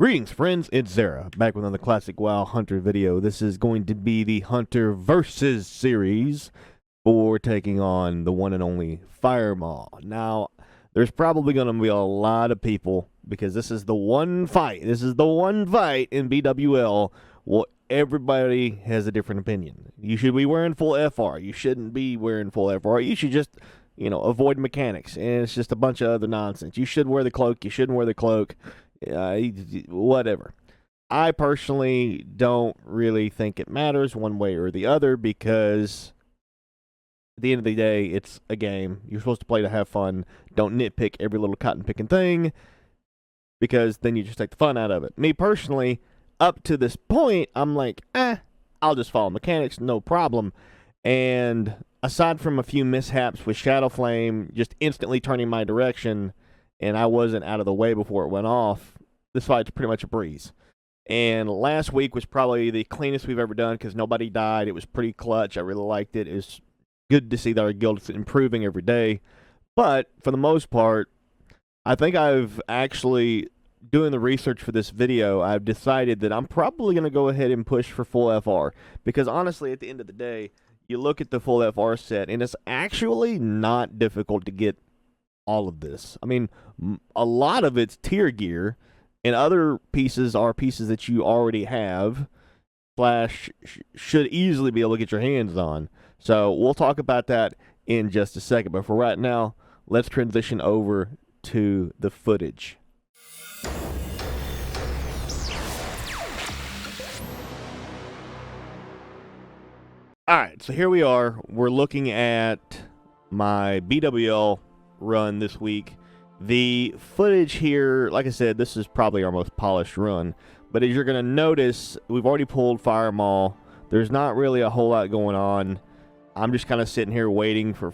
Greetings, friends. It's Zera, back with another classic WoW Hunter video. This is going to be the Hunter Versus series for taking on the one and only Firemaw. Now, there's probably going to be a lot of people, because this is the one fight. This is the one fight in BWL where everybody has a different opinion. You should be wearing full FR. You shouldn't be wearing full FR. You should just, avoid mechanics. And it's just a bunch of other nonsense. You should wear the cloak. You shouldn't wear the cloak. Whatever. I personally don't really think it matters one way or the other, because at the end of the day, it's a game. You're supposed to play to have fun. Don't nitpick every little cotton picking thing, because then you just take the fun out of it. Me personally, up to this point, I'm like, I'll just follow mechanics, no problem. And aside from a few mishaps with Shadow Flame just instantly turning my direction, and I wasn't out of the way before it went off, this fight's pretty much a breeze. And last week was probably the cleanest we've ever done, because nobody died. It was pretty clutch. I really liked it. It's good to see that our guild is improving every day. But for the most part, I think I've actually, doing the research for this video, I've decided that I'm probably going to go ahead and push for full FR. Because honestly, at the end of the day, you look at the full FR set, and it's actually not difficult to get all of this. I mean, a lot of it's tier gear, and other pieces are pieces that you already have, should easily be able to get your hands on. So we'll talk about that in just a second. But for right now, let's transition over to the footage. Alright, so here we are. We're looking at my BWL run this week. The footage here, like I said, this is probably our most polished run, but as you're going to notice, we've already pulled Firemaw. There's not really a whole lot going on. I'm just kind of sitting here waiting for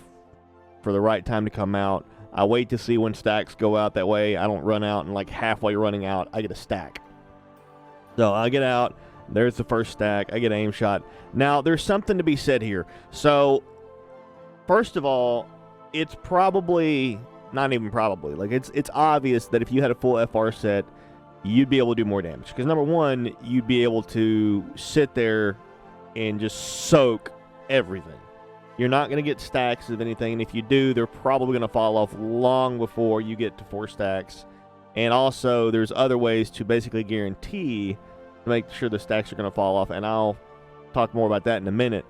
the right time to come out. I wait to see when stacks go out, that way I don't run out, and like halfway running out, I get a stack. So I get out, there's the first stack, I get an aim shot. Now, there's something to be said here. So, first of all, it's probably, not even probably, like it's obvious that if you had a full FR set, you'd be able to do more damage. Because number one, you'd be able to sit there and just soak everything. You're not going to get stacks of anything, and if you do, they're probably going to fall off long before you get to 4 stacks. And also, there's other ways to basically guarantee to make sure the stacks are going to fall off, and I'll talk more about that in a minute.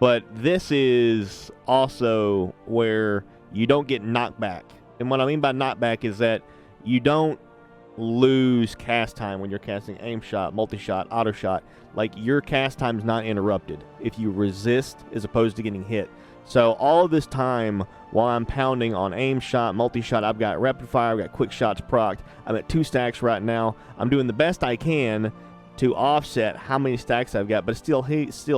But this is also where you don't get knockback. And what I mean by knockback is that you don't lose cast time when you're casting aim shot, multi-shot, auto shot. Like, your cast time's not interrupted if you resist as opposed to getting hit. So all of this time while I'm pounding on aim shot, multi-shot, I've got rapid fire, I've got quick shots procced. I'm at 2 stacks right now. I'm doing the best I can to offset how many stacks I've got, but still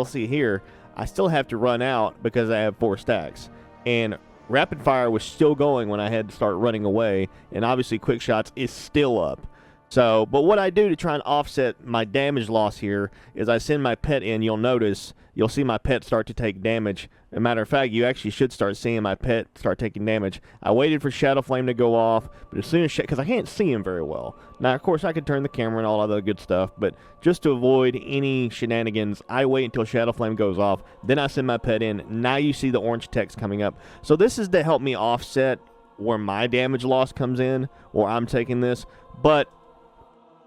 see here, I still have to run out because I have 4 stacks. And rapid fire was still going when I had to start running away, and obviously quick shots is still up. So, but what I do to try and offset my damage loss here is I send my pet in. You'll see my pet start to take damage. As a matter of fact, you actually should start seeing my pet start taking damage. I waited for Shadow Flame to go off, but as soon as, because I can't see him very well. Now, of course, I could turn the camera and all other good stuff, but just to avoid any shenanigans, I wait until Shadow Flame goes off, then I send my pet in. Now you see the orange text coming up. So this is to help me offset where my damage loss comes in, or I'm taking this. But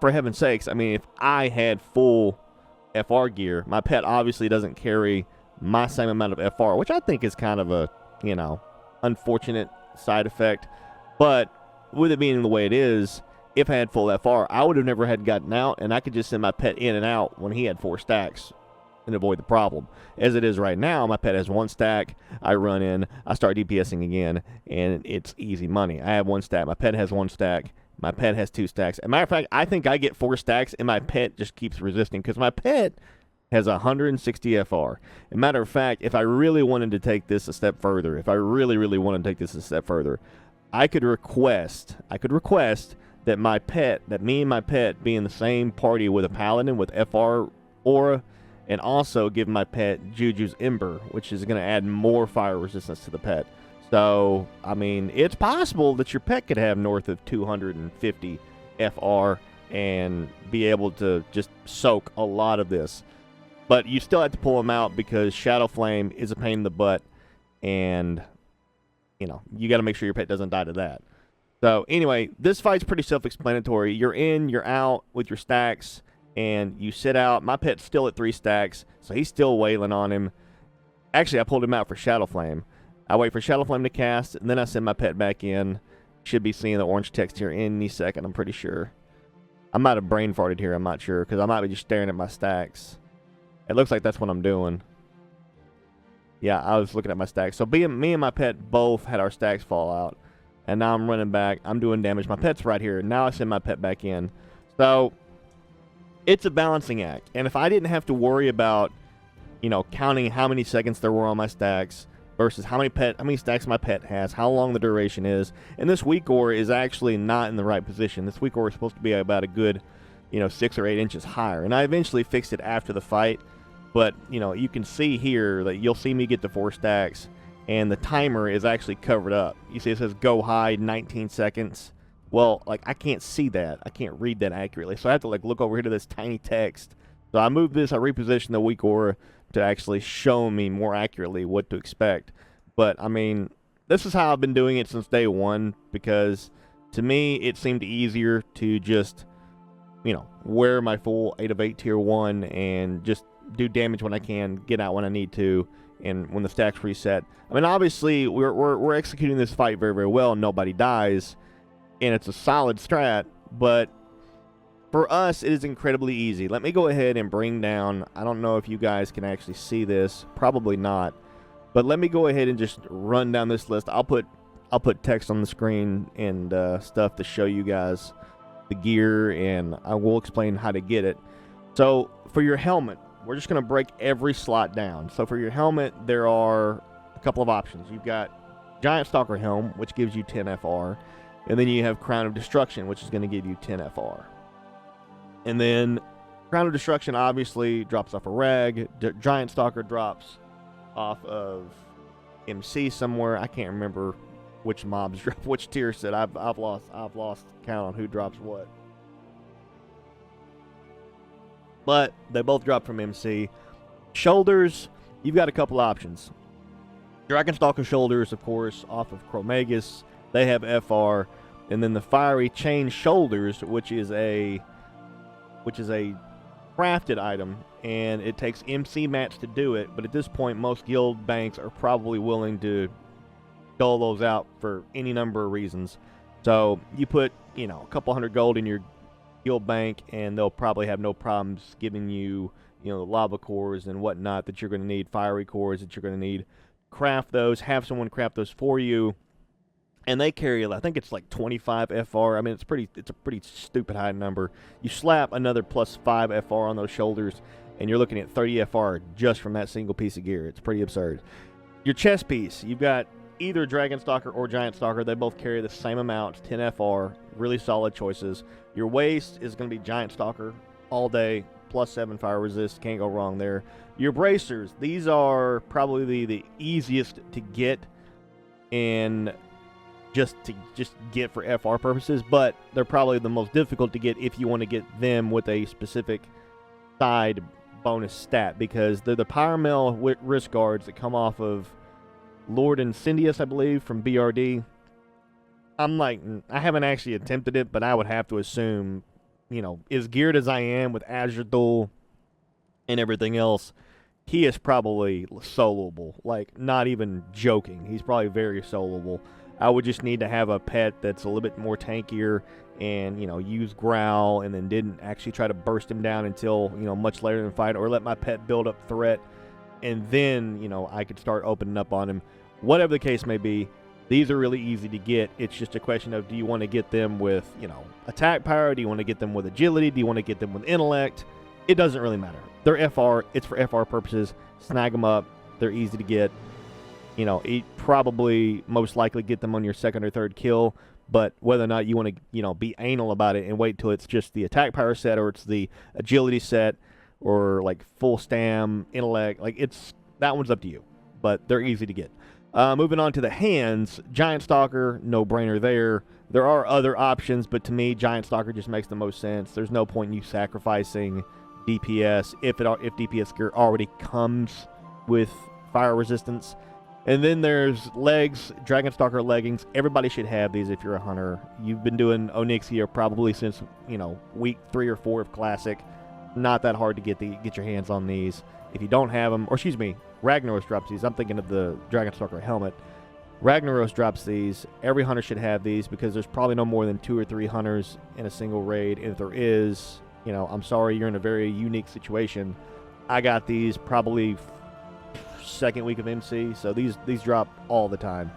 for heaven's sakes, I mean, if I had full FR gear, my pet obviously doesn't carry my same amount of FR, which I think is kind of a, unfortunate side effect. But with it being the way it is, if I had full FR, I would have never had gotten out, and I could just send my pet in and out when he had 4 stacks and avoid the problem. As it is right now, my pet has 1 stack, I run in, I start DPSing again, and it's easy money. I have 1 stack, my pet has 1 stack, my pet has 2 stacks. As a matter of fact, I think I get 4 stacks, and my pet just keeps resisting, because my pet has 160 FR. As a matter of fact, if I really wanted to take this a step further, I could request that me and my pet be in the same party with a paladin with FR aura, and also give my pet Juju's Ember, which is going to add more fire resistance to the pet. So, I mean, it's possible that your pet could have north of 250 FR and be able to just soak a lot of this. But you still have to pull them out because Shadow Flame is a pain in the butt, and you got to make sure your pet doesn't die to that. So anyway, this fight's pretty self-explanatory. You're in, you're out with your stacks, and you sit out. My pet's still at 3 stacks, so he's still wailing on him. Actually, I pulled him out for Shadow Flame. I wait for Shadow Flame to cast, and then I send my pet back in. Should be seeing the orange text here any second, I'm pretty sure. I might have brain farted here, I'm not sure, because I might be just staring at my stacks. It looks like that's what I'm doing. Yeah, I was looking at my stacks. So me and my pet both had our stacks fall out. And now I'm running back. I'm doing damage. My pet's right here. Now I send my pet back in. So it's a balancing act. And if I didn't have to worry about, counting how many seconds there were on my stacks versus how many stacks my pet has, how long the duration is, and this weak ore is actually not in the right position. This weak ore is supposed to be about a good, 6 or 8 inches higher. And I eventually fixed it after the fight. But, you can see here that you'll see me get to 4 stacks, and the timer is actually covered up. You see it says go high 19 seconds. Well, I can't see that. I can't read that accurately. So I have to, look over here to this tiny text. So I moved this, I repositioned the weak ore to actually show me more accurately what to expect. But, this is how I've been doing it since day one, because to me it seemed easier to just, wear my full 8 of 8 tier 1 and just do damage when I can, get out when I need to, and when the stacks reset. Obviously, we're executing this fight very, very well, and nobody dies, and it's a solid strat, but for us, it is incredibly easy. Let me go ahead and bring down, I don't know if you guys can actually see this, probably not, but let me go ahead and just run down this list. I'll put text on the screen and stuff to show you guys the gear, and I will explain how to get it. So, for your helmet, we're just going to break every slot down. So for your helmet, there are a couple of options. You've got Giant Stalker Helm, which gives you 10 FR. And then you have Crown of Destruction, which is going to give you 10 FR. And then Crown of Destruction obviously drops off a rag. Giant Stalker drops off of MC somewhere. I can't remember which mobs drop which tier set. I've lost count on who drops what. But they both drop from MC. Shoulders, you've got a couple options. Dragonstalker shoulders, of course, off of Chromagus. They have FR. And then the Fiery Chain shoulders, which is a crafted item, and it takes MC mats to do it. But at this point, most guild banks are probably willing to dole those out for any number of reasons. So you put, a couple hundred gold in your guild bank, and they'll probably have no problems giving you, the lava cores and whatnot that you're going to need, fiery cores that you're going to need. Craft those, have someone craft those for you, and they carry, I think it's 25 FR. It's a pretty stupid high number. You slap another plus 5 FR on those shoulders, and you're looking at 30 FR just from that single piece of gear. It's pretty absurd. Your chest piece, you've got either Dragon Stalker or Giant Stalker. They both carry the same amount, 10 FR. Really solid choices. Your waist is going to be Giant Stalker all day, plus 7 fire resist. Can't go wrong there. Your bracers, these are probably the easiest to get and just get for FR purposes, but they're probably the most difficult to get if you want to get them with a specific side bonus stat, because they're the Pyramel wrist guards that come off of Lord Incendius, I believe, from BRD. I haven't actually attempted it, but I would have to assume, as geared as I am with Azure Duel and everything else, he is probably soloable. Not even joking. He's probably very soloable. I would just need to have a pet that's a little bit more tankier and, use Growl, and then didn't actually try to burst him down until, much later in the fight, or let my pet build up threat, and then, I could start opening up on him. Whatever the case may be, these are really easy to get. It's just a question of, do you want to get them with, attack power? Do you want to get them with agility? Do you want to get them with intellect? It doesn't really matter. They're FR. It's for FR purposes. Snag them up. They're easy to get. It probably most likely get them on your second or third kill, but whether or not you want to, be anal about it and wait till it's just the attack power set, or it's the agility set, or full stam, intellect, that one's up to you, but they're easy to get. Moving on to the hands, Giant Stalker, no brainer there. There are other options, but to me, Giant Stalker just makes the most sense. There's no point in you sacrificing DPS if DPS gear already comes with fire resistance. And then there's legs, Dragon Stalker leggings. Everybody should have these if you're a hunter. You've been doing Onyxia probably since, week 3 or 4 of Classic. Not that hard to get your hands on these. If you don't have them, or excuse me, Ragnaros drops these. I'm thinking of the Dragon Stalker helmet. Ragnaros drops these. Every hunter should have these because there's probably no more than 2 or 3 hunters in a single raid. And if there is, I'm sorry, you're in a very unique situation. I got these probably second week of MC, so these drop all the time.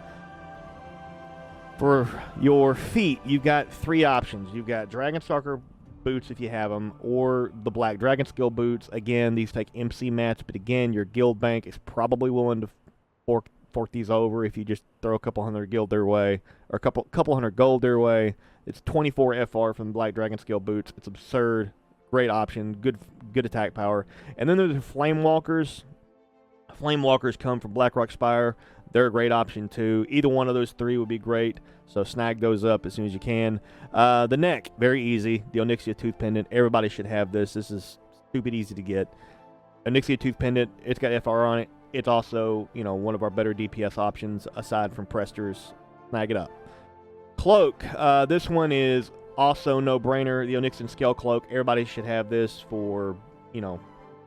For your feet, you've got 3 options. You've got Dragon Stalker boots if you have them, or the black Dragon Skill boots. Again, these take MC mats, but again, your guild bank is probably willing to fork these over if you just throw a couple hundred guild their way, or a couple hundred gold their way. It's 24 FR from the black Dragon Skill boots. It's absurd. Great option. Good attack power. And then there's the Flame Walkers. Flame Walkers come from Blackrock Spire. They're a great option too. Either one of those 3 would be great, so snag those up as soon as you can. The neck, very easy. The Onyxia Tooth Pendant. Everybody should have this. This is stupid easy to get. Onyxia Tooth Pendant, it's got FR on it. It's also, one of our better DPS options aside from Presters. Snag it up. Cloak. This one is also no-brainer. The Onyxian Scale Cloak. Everybody should have this for,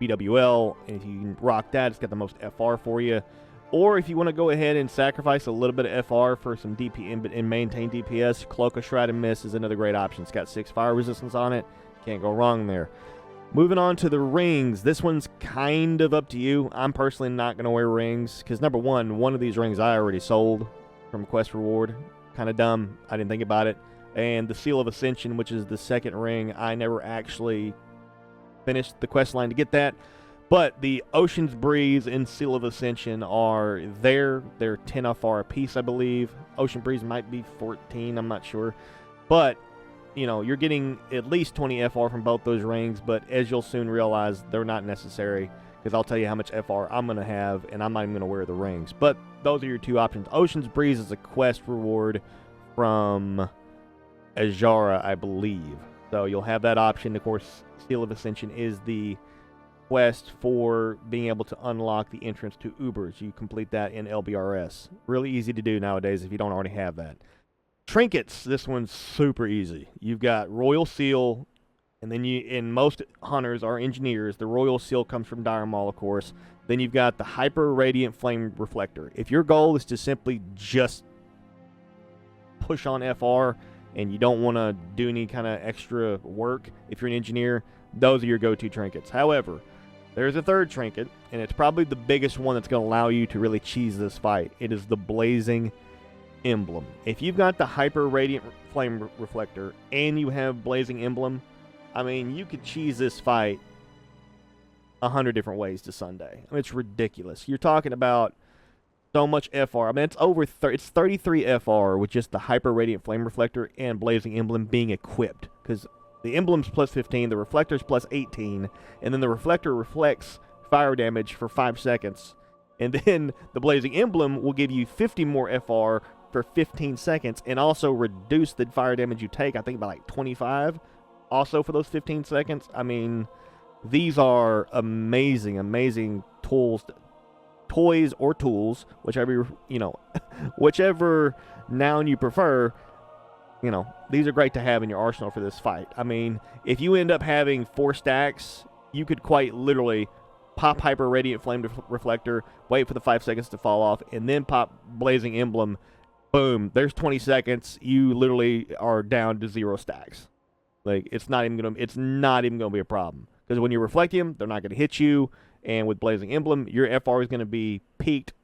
BWL, and if you can rock that, it's got the most FR for you. Or if you want to go ahead and sacrifice a little bit of FR for some DP and maintain DPS, Cloak of Shroud and Mist is another great option. It's got 6 fire resistance on it. Can't go wrong there. Moving on to the rings. This one's kind of up to you. I'm personally not going to wear rings because, number one of these rings I already sold from Quest Reward. Kind of dumb. I didn't think about it. And the Seal of Ascension, which is the second ring, I never actually finished the quest line to get that. But the Ocean's Breeze and Seal of Ascension are there. They're 10 FR a piece, I believe. Ocean Breeze might be 14, I'm not sure. But, you're getting at least 20 FR from both those rings, but as you'll soon realize, they're not necessary, because I'll tell you how much FR I'm going to have, and I'm not even going to wear the rings. But those are your 2 options. Ocean's Breeze is a quest reward from Zera, I believe. So you'll have that option. Of course, Seal of Ascension is the quest for being able to unlock the entrance to Ubers. You complete that in LBRS. Really easy to do nowadays if you don't already have that. Trinkets, this one's super easy. You've got Royal Seal, and then most hunters are engineers. The Royal Seal comes from Dire Maul, of course. Then you've got the Hyper Radiant Flame Reflector. If your goal is to simply just push on FR and you don't want to do any kind of extra work, if you're an engineer, those are your go-to trinkets. However, there's a third trinket, and it's probably the biggest one that's going to allow you to really cheese this fight. It is the Blazing Emblem. If you've got the Hyper Radiant Flame Reflector and you have Blazing Emblem, I mean, you could cheese this fight 100 different ways to Sunday. I mean, it's ridiculous. You're talking about so much FR. I mean, it's 33 FR with just the Hyper Radiant Flame Reflector and Blazing Emblem being equipped, because the emblem's plus 15, the reflector's plus 18, and then the reflector reflects fire damage for 5 seconds. And then the Blazing Emblem will give you 50 more FR for 15 seconds and also reduce the fire damage you take, I think, by like 25 also for those 15 seconds. I mean, these are amazing, amazing toys or tools, whichever, whichever noun you prefer. These are great to have in your arsenal for this fight. I mean, if you end up having 4 stacks, you could quite literally pop Hyper Radiant Flame Reflector, wait for the 5 seconds to fall off, and then pop Blazing Emblem. Boom, there's 20 seconds. You literally are down to 0 stacks. Like, it's not even gonna be a problem, because when you reflect them, they're not gonna hit you. And with Blazing Emblem, your FR is gonna be peaked,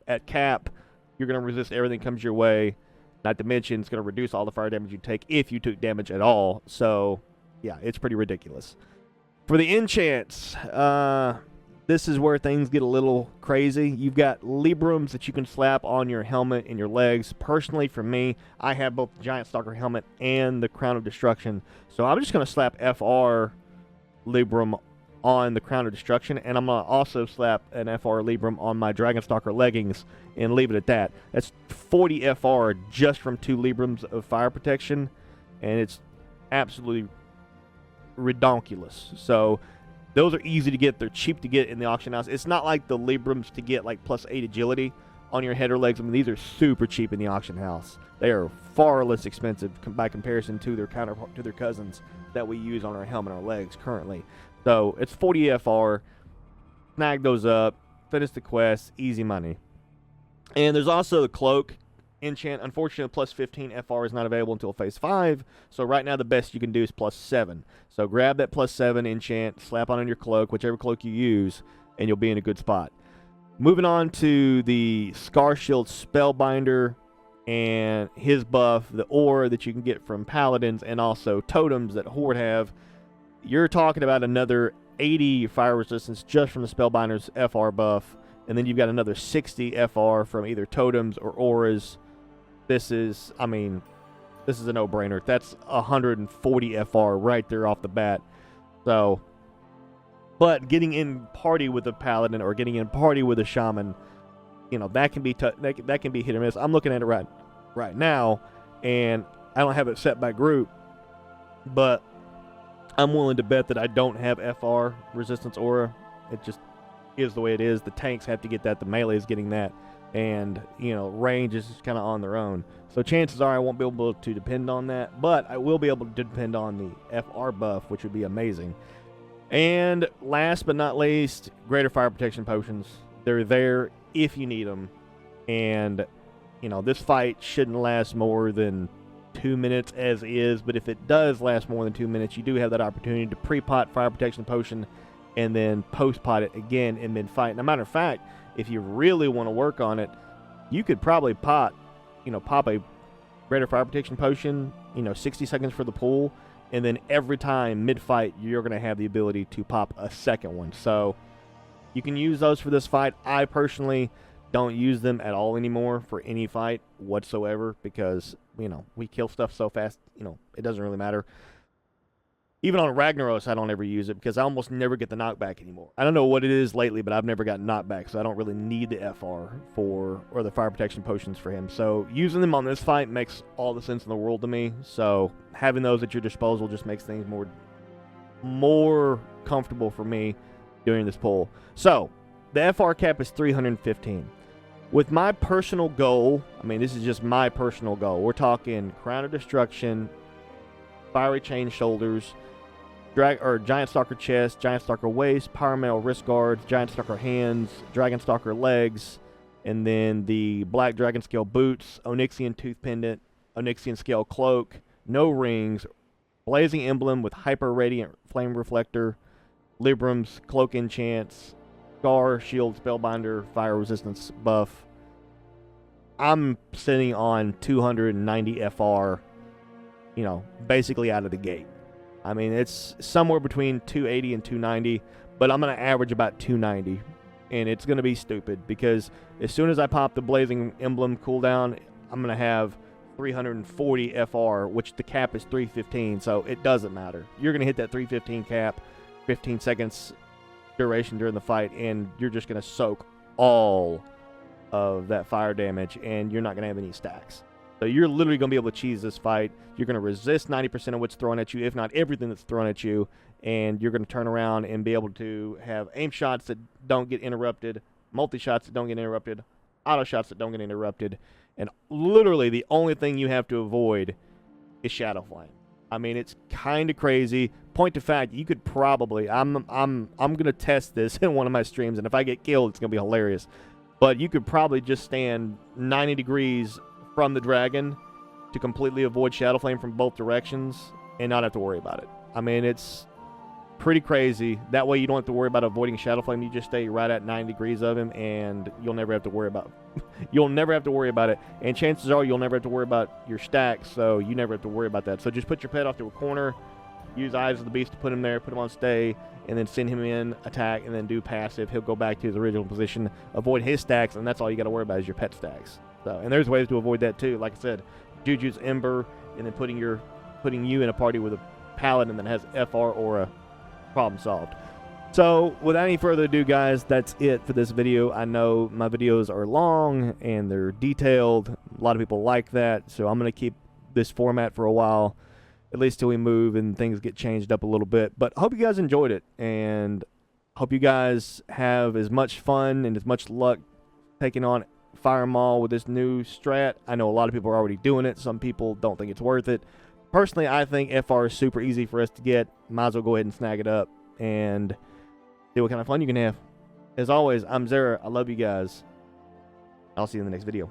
at cap. You're gonna resist everything that comes your way. Not to mention, it's gonna reduce all the fire damage you take if you took damage at all. So, yeah, it's pretty ridiculous. For the enchants, this is where things get a little crazy. You've got Librams that you can slap on your helmet and your legs. Personally, for me, I have both the Giant Stalker helmet and the Crown of Destruction. So I'm just going to slap FR Libram on the Crown of Destruction, and I'm going to also slap an FR Libram on my Dragonstalker leggings and leave it at that. That's 40 FR just from 2 Librams of fire protection, and it's absolutely redonkulous. So those are easy to get. They're cheap to get in the auction house. It's not like the Librams to get like +8 agility on your head or legs. I mean, these are super cheap in the auction house. They are far less expensive by comparison to their counterpart, to their cousins that we use on our helmet and our legs currently. So it's 40 FR. Snag those up. Finish the quest. Easy money. And there's also the cloak enchant. Unfortunately, +15 FR is not available until phase 5. So right now the best you can do is +7. So grab that +7 enchant, slap on your cloak, whichever cloak you use, and you'll be in a good spot. Moving on to the Scar Shield Spellbinder and his buff, the aura that you can get from paladins, and also totems that Horde have. You're talking about another 80 fire resistance just from the Spellbinder's FR buff, and then you've got another 60 FR from either totems or auras. This is a no-brainer. That's 140 FR right there off the bat. So, but getting in party with a paladin or getting in party with a shaman, that can be that can be hit or miss. I'm looking at it right now, and I don't have it set by group, but I'm willing to bet that I don't have FR resistance aura. It just is the way it is. The tanks have to get that. The melee is getting that. And, range is just kind of on their own. So chances are I won't be able to depend on that. But I will be able to depend on the FR buff, which would be amazing. And last but not least, greater fire protection potions. They're there if you need them. And, this fight shouldn't last more than 2 minutes as is, but if it does last more than 2 minutes, you do have that opportunity to pre-pot fire protection potion and then post-pot it again in mid-fight. Now, matter of fact, if you really want to work on it, you could probably pop a greater fire protection potion, 60 seconds for the pool, and then every time mid-fight, you're going to have the ability to pop a second one. So you can use those for this fight. I personally don't use them at all anymore for any fight whatsoever because, we kill stuff so fast, it doesn't really matter. Even on Ragnaros, I don't ever use it because I almost never get the knockback anymore. I don't know what it is lately, but I've never gotten knockback, so I don't really need the FR or the fire protection potions for him. So using them on this fight makes all the sense in the world to me. So having those at your disposal just makes things more comfortable for me during this pull. So the FR cap is 315. With my personal goal, this is just my personal goal. We're talking Crown of Destruction, Fiery Chain Shoulders, Giant Stalker Chest, Giant Stalker Waist, Firemaw Wrist Guards, Giant Stalker Hands, Dragon Stalker Legs, and then the Black Dragon Scale Boots, Onyxian Tooth Pendant, Onyxian Scale Cloak, no rings, Blazing Emblem with Hyper Radiant Flame Reflector, Librams, Cloak Enchants, Scar Shield Spellbinder, Fire Resistance buff. I'm sitting on 290 FR, basically out of the gate. It's somewhere between 280 and 290, but I'm going to average about 290. And it's going to be stupid because as soon as I pop the Blazing Emblem cooldown, I'm going to have 340 FR, which the cap is 315, so it doesn't matter. You're going to hit that 315 cap, 15 seconds duration during the fight, and you're just going to soak all of that fire damage, and you're not going to have any stacks. So you're literally going to be able to cheese this fight. You're going to resist 90% of what's thrown at you, if not everything that's thrown at you, and you're going to turn around and be able to have aim shots that don't get interrupted, multi-shots that don't get interrupted, auto shots that don't get interrupted, and literally the only thing you have to avoid is Shadow Flame. It's kind of crazy. Point to fact, you could probably, I'm going to test this in one of my streams, and if I get killed, it's going to be hilarious. But you could probably just stand 90 degrees from the dragon to completely avoid Shadow Flame from both directions and not have to worry about it. It's pretty crazy. That way you don't have to worry about avoiding Shadow Flame. You just stay right at 90 degrees of him, and you'll never have to worry about it. And chances are you'll never have to worry about your stacks, so you never have to worry about that. So just put your pet off to a corner, use Eyes of the Beast to put him there, put him on stay, and then send him in, attack, and then do passive. He'll go back to his original position, avoid his stacks, and that's all you got to worry about is your pet stacks. So, and there's ways to avoid that too. Like I said, Juju's Ember, and then putting you in a party with a paladin that has FR aura. Problem solved. So, without any further ado, guys, that's it for this video. I know my videos are long and they're detailed. A lot of people like that, so I'm going to keep this format for a while, at least till we move and things get changed up a little bit. But I hope you guys enjoyed it, and hope you guys have as much fun and as much luck taking on Firemaw with this new strat. I know a lot of people are already doing it. Some people don't think it's worth it. Personally, I think FR is super easy for us to get. Might as well go ahead and snag it up and see what kind of fun you can have. As always, I'm Zera. I love you guys. I'll see you in the next video.